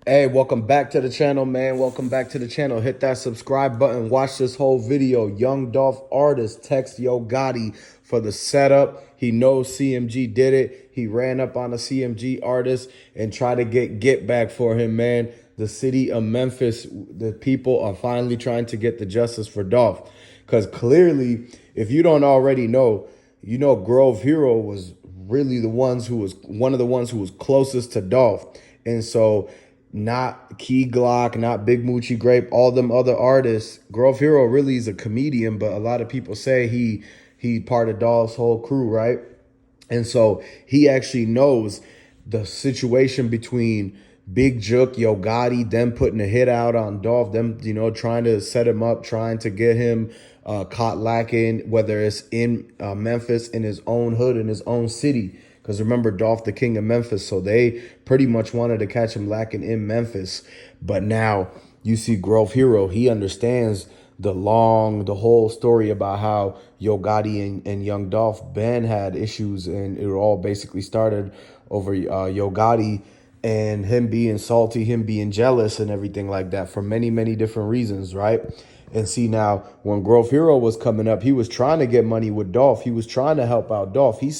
Hey, welcome back to the channel, man. Welcome back to the channel. Hit that subscribe button. Watch this whole video. Young Dolph artist text Yo Gotti for the setup. He knows CMG did it. He ran up on a CMG artist and tried to get back for him, man. The city of Memphis, the people are finally trying to get the justice for Dolph. Because clearly, if you don't already know, you know Grove Hero was really one of the ones who was closest to Dolph. And so not Key Glock, not Big Moochie Grape, all them other artists. Grove Hero really is a comedian, but a lot of people say he part of Dolph's whole crew, right? And so he actually knows the situation between Big Jook, Yo Gotti, them putting a hit out on Dolph, them, trying to set him up, trying to get him caught lacking, whether it's in Memphis, in his own hood, in his own city. Because remember, Dolph, the king of Memphis, so they pretty much wanted to catch him lacking in Memphis. But now you see Grove Hero, he understands the whole story about how Yo Gotti and Young Dolph Ben had issues, and it all basically started over Yo Gotti and him being salty, him being jealous and everything like that for many, many different reasons, right? And see, now when Grove Hero was coming up, he was trying to get money with Dolph. He was trying to help out Dolph. He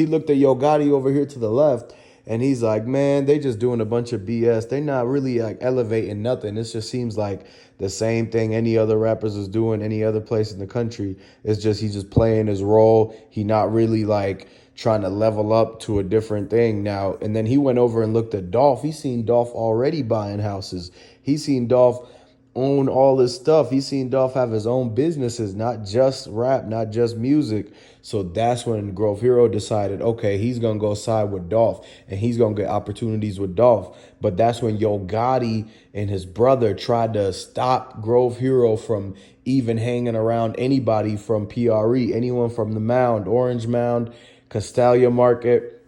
looked at Yo Gotti over here to the left, and he's like, man, they just doing a bunch of BS. They not really like elevating nothing. It just seems like the same thing any other rappers is doing any other place in the country. It's just he's just playing his role. He not really like trying to level up to a different thing now. And then he went over and looked at Dolph. He seen Dolph already buying houses. He seen Dolph own all this stuff. He's seen Dolph have his own businesses, not just rap, not just music. So that's when Grove Hero decided, okay, he's going to go side with Dolph and he's going to get opportunities with Dolph. But that's when Yo Gotti and his brother tried to stop Grove Hero from even hanging around anybody from PRE, anyone from the Mound, Orange Mound, Castalia Market,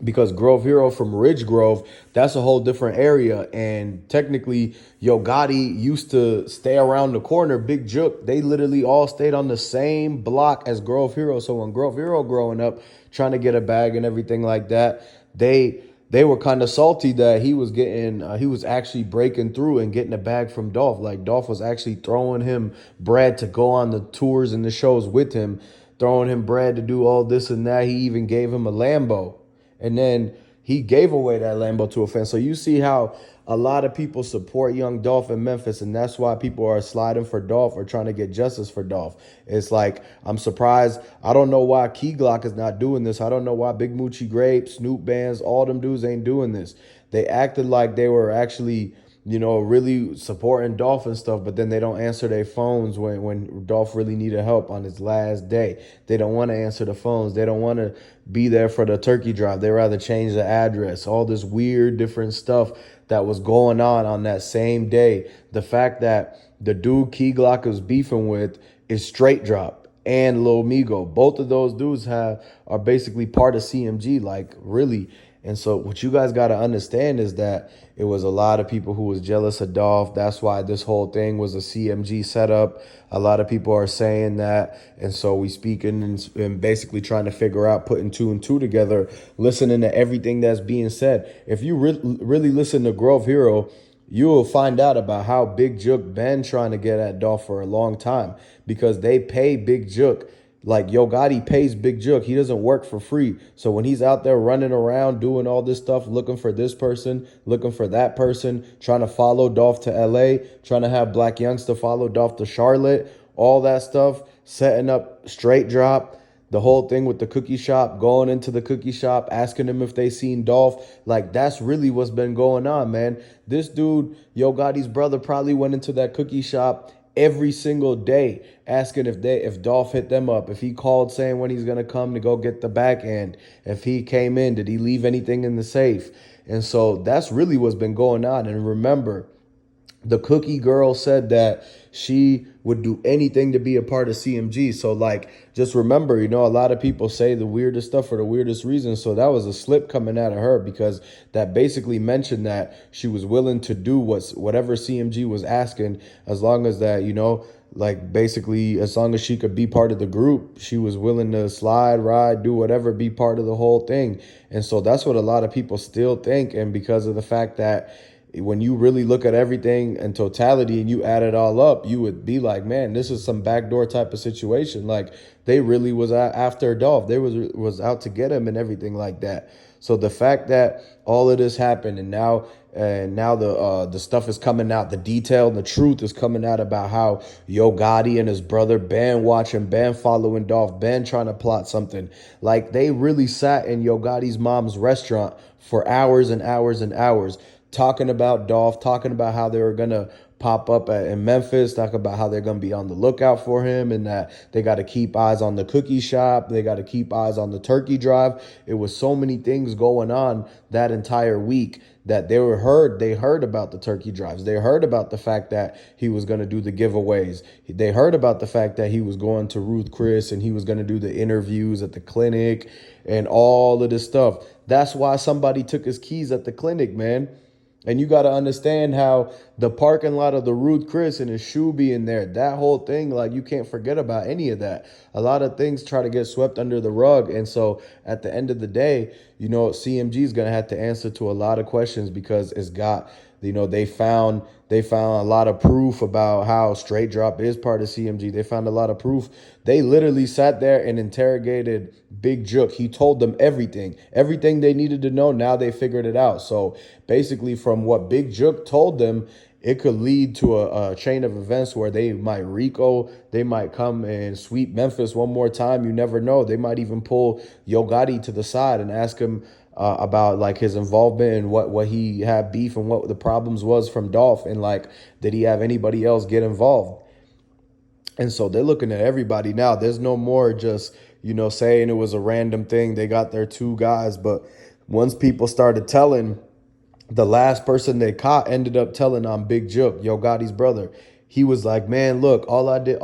because Grove Hero from Ridge Grove, that's a whole different area. And technically, Yo Gotti used to stay around the corner. Big Jook, they literally all stayed on the same block as Grove Hero. So when Grove Hero growing up, trying to get a bag and everything like that, they were kind of salty that he was actually breaking through and getting a bag from Dolph. Like Dolph was actually throwing him bread to go on the tours and the shows with him, throwing him bread to do all this and that. He even gave him a Lambo. And then he gave away that Lambo to a fan. So you see how a lot of people support Young Dolph in Memphis, and that's why people are sliding for Dolph or trying to get justice for Dolph. It's like, I'm surprised. I don't know why Key Glock is not doing this. I don't know why Big Moochie Grape, Snoop Bands, all them dudes ain't doing this. They acted like they were actually, really supporting Dolph and stuff, but then they don't answer their phones when Dolph really needed help on his last day. They don't want to answer the phones. They don't want to be there for the turkey drive. They rather change the address. All this weird different stuff that was going on that same day. The fact that the dude Key Glock was beefing with is Straight Drop and Lil Migo. Both of those dudes are basically part of CMG, like really. And so what you guys got to understand is that it was a lot of people who was jealous of Dolph. That's why this whole thing was a CMG setup. A lot of people are saying that. And so we speaking and basically trying to figure out, putting two and two together, listening to everything that's being said. If you really listen to Grove Hero, you will find out about how Big Jook been trying to get at Dolph for a long time, because they pay Big Jook. Like Yo Gotti pays Big Jook. He doesn't work for free. So when he's out there running around doing all this stuff, looking for this person, looking for that person, trying to follow Dolph to LA, trying to have Blac Youngsta follow Dolph to Charlotte, all that stuff, setting up Straight Drop, the whole thing with the cookie shop, going into the cookie shop, asking them if they seen Dolph. Like, that's really what's been going on, man. This dude, Yo Gotti's brother, probably went into that cookie shop every single day asking if Dolph hit them up, if he called saying when he's going to come to go get the back end, if he came in, did he leave anything in the safe? And so that's really what's been going on. And remember, the cookie girl said that she would do anything to be a part of CMG. So, like, just remember, a lot of people say the weirdest stuff for the weirdest reasons. So that was a slip coming out of her, because that basically mentioned that she was willing to do whatever CMG was asking, as long as that, like, basically, as long as she could be part of the group, she was willing to slide, ride, do whatever, be part of the whole thing. And so that's what a lot of people still think. And because of the fact that when you really look at everything in totality and you add it all up, you would be like, man, this is some backdoor type of situation. Like they really was after Dolph. They was out to get him and everything like that. So the fact that all of this happened and now the stuff is coming out, the detail, the truth is coming out about how Yo Gotti and his brother been watching, been following Dolph, been trying to plot something. Like they really sat in Yo Gotti's mom's restaurant for hours and hours and hours talking about Dolph, talking about how they were gonna pop up in Memphis, talk about how they're going to be on the lookout for him and that they got to keep eyes on the cookie shop. They got to keep eyes on the turkey drive. It was so many things going on that entire week that they heard about the turkey drives. They heard about the fact that he was going to do the giveaways. They heard about the fact that he was going to Ruth Chris and he was going to do the interviews at the clinic and all of this stuff. That's why somebody took his keys at the clinic, man. And you got to understand how the parking lot of the Ruth Chris and his shoe being there, that whole thing, like you can't forget about any of that. A lot of things try to get swept under the rug. And so at the end of the day, CMG is going to have to answer to a lot of questions because it's got, they found a lot of proof about how Straight Drop is part of CMG. They found a lot of proof. They literally sat there and interrogated Big Jook. He told them everything they needed to know. Now they figured it out. So basically from what Big Jook told them, it could lead to a chain of events where they might RICO, they might come and sweep Memphis one more time. You never know. They might even pull Yo Gotti to the side and ask him about like his involvement and what he had beef and what the problems was from Dolph and like did he have anybody else get involved. And so they're looking at everybody now. There's no more just saying it was a random thing. They got their two guys, but once people started telling, the last person they caught ended up telling on Big Jook, Yo Gotti's brother. He was like, man, look, all I did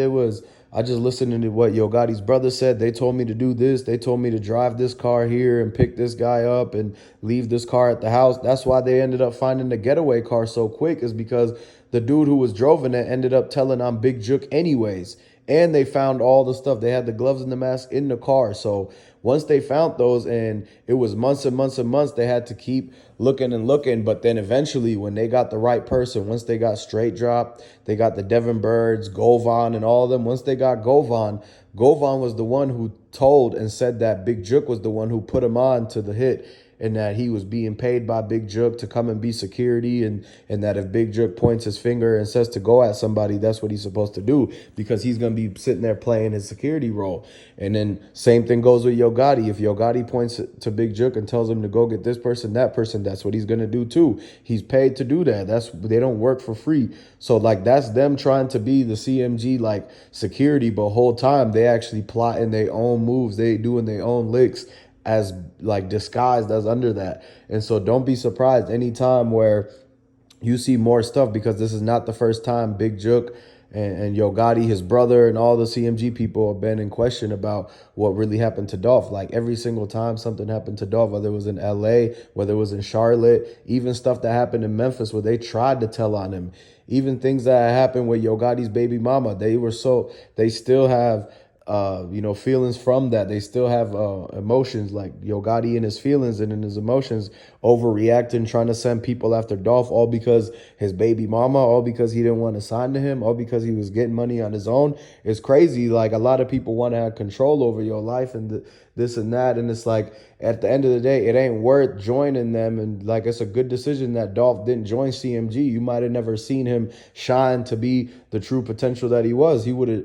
was I just listened to what Yo Gotti's brother said. They told me to do this. They told me to drive this car here and pick this guy up and leave this car at the house. That's why they ended up finding the getaway car so quick, is because the dude who was driving it ended up telling on Big Jook anyways. And they found all the stuff. They had the gloves and the mask in the car. So once they found those, and it was months and months and months, they had to keep looking and looking. But then eventually when they got the right person, once they got Straight Drop, they got the Devin Birds, Govan and all of them. Once they got Govan was the one who told and said that Big Jook was the one who put him on to the hit, and that he was being paid by Big Jook to come and be security, and that if Big Jook points his finger and says to go at somebody, that's what he's supposed to do, because he's going to be sitting there playing his security role. And then same thing goes with Yo Gotti. If Yo Gotti points to Big Jook and tells him to go get this person, that person, that's what he's going to do too. He's paid to do that. They don't work for free. So like that's them trying to be the CMG like security, but whole time they actually plotting their own moves. They doing their own licks as like disguised as under that. And so don't be surprised anytime where you see more stuff, because this is not the first time Big Jook and Yo Gotti, his brother, and all the CMG people have been in question about what really happened to Dolph. Like every single time something happened to Dolph, whether it was in LA, whether it was in Charlotte, even stuff that happened in Memphis where they tried to tell on him, even things that happened with Yo Gotti's baby mama, they still have feelings from that. They still have emotions, like Yo Gotti in his feelings and in his emotions, overreacting, trying to send people after Dolph, all because his baby mama, all because he didn't want to sign to him, all because he was getting money on his own. It's crazy. Like a lot of people want to have control over your life and this and that. And it's like, at the end of the day, it ain't worth joining them. And like, it's a good decision that Dolph didn't join CMG. You might have never seen him shine to be the true potential that he was. He would have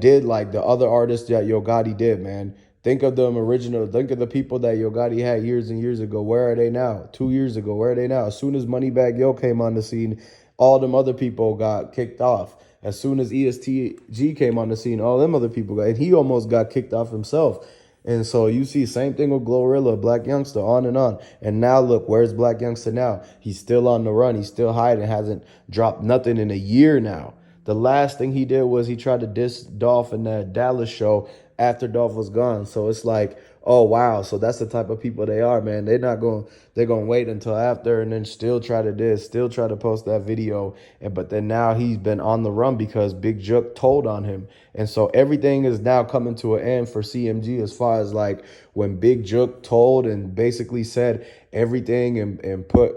did like the other artists that Yo Gotti did, man. Think of them original. Think of the people that Yo Gotti had years and years ago. Where are they now? 2 years ago, where are they now? As soon as Moneybaggyo came on the scene, all them other people got kicked off. As soon as ESTG came on the scene, all them other people got, and he almost got kicked off himself. And so you see same thing with Glorilla, Blac Youngsta, on and on. And now look, where's Blac Youngsta now? He's still on the run. He's still hiding, hasn't dropped nothing in a year now. The last thing he did was he tried to diss Dolph in that Dallas show after Dolph was gone. So it's like, oh, wow. So that's the type of people they are, man. They're going to wait until after and then still try to diss, still try to post that video. But then now he's been on the run because Big Jook told on him. And so everything is now coming to an end for CMG, as far as like when Big Jook told and basically said everything and put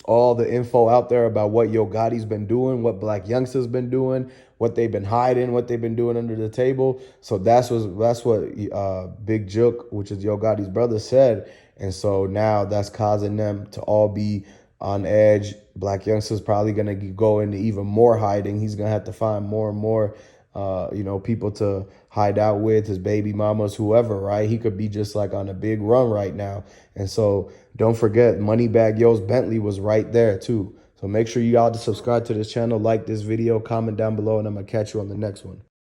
all the info out there about what Yo Gotti's been doing, what Blac Youngsta's been doing, what they've been hiding, what they've been doing under the table. So that's what Big Jook, which is Yo Gotti's brother, said. And so now that's causing them to all be on edge. Blac Youngsta's probably gonna go into even more hiding. He's gonna have to find more and more people to hide out with, his baby mamas, whoever, right? He could be just like on a big run right now. And so don't forget, Moneybagyo's Bentley was right there too. So make sure you all to subscribe to this channel, like this video, comment down below, and I'm going to catch you on the next one.